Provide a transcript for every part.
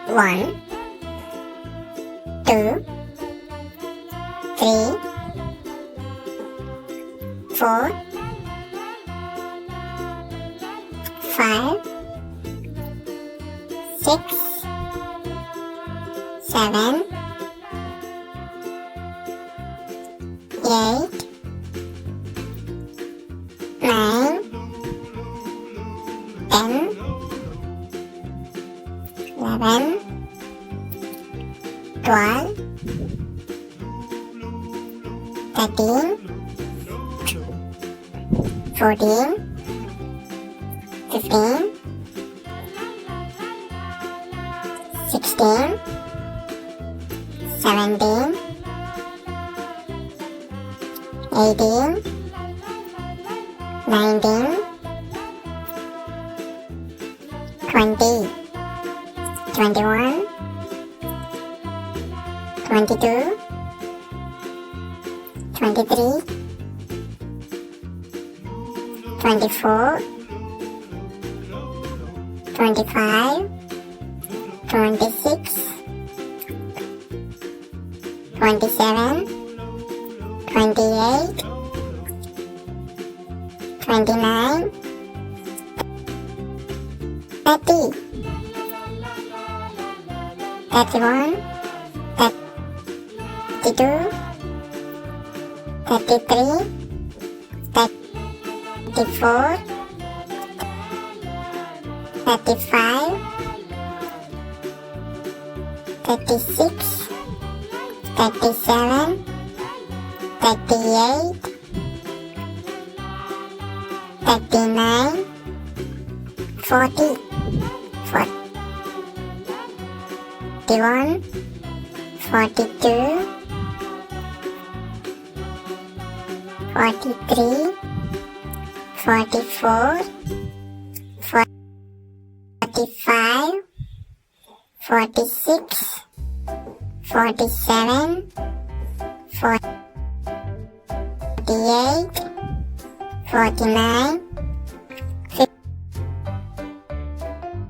1, 2, 3, 4, 5, 6, 7, 8, 9, 10, 11, 12, 13, 14, 15, 16, 17, 18, 19, 20, 21, 22, 23, 24, 25, 26, 27, 28, 29, 30, 31, 32, 33, 34, 35, 36, 37, 38, 39, 40, 41, 42, 43, 44, 45, 46, 47, 48, 49,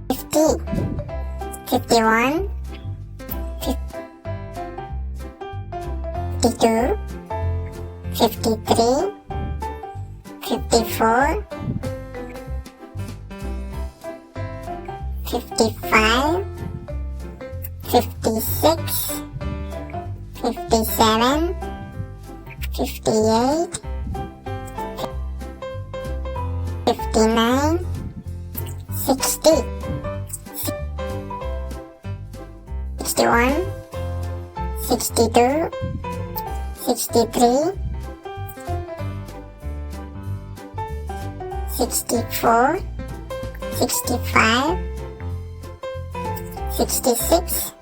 50, 51, 52, 53, 54, 55, 56, 57, 58, 59, 60, 61, 62, 63, 64, 65, 66,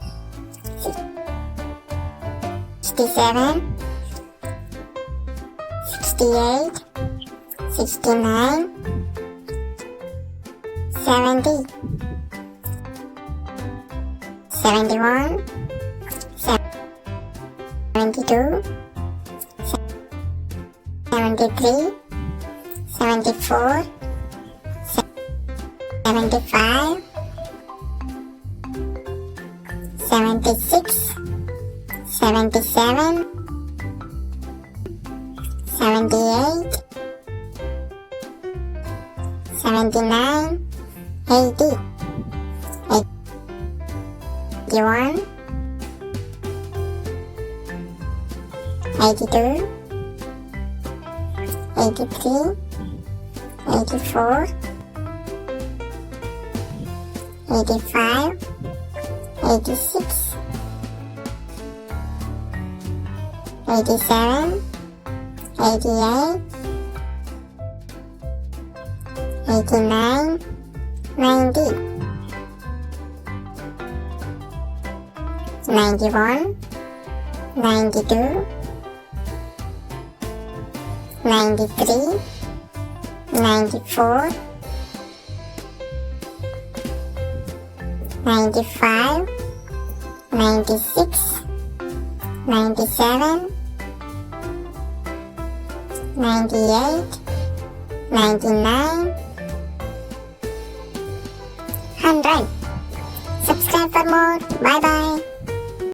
67, 68, 69, 70, 71, 72, 73, 74, 75, 76, 77, 78, 79, 80, 81, 82, 83, 84, 85, 86, 87, 88, 89, 90, 91, 92, 93, 94, 95, 96, 97, 98, 99, 100. Subscribe subscribe for more. Bye bye.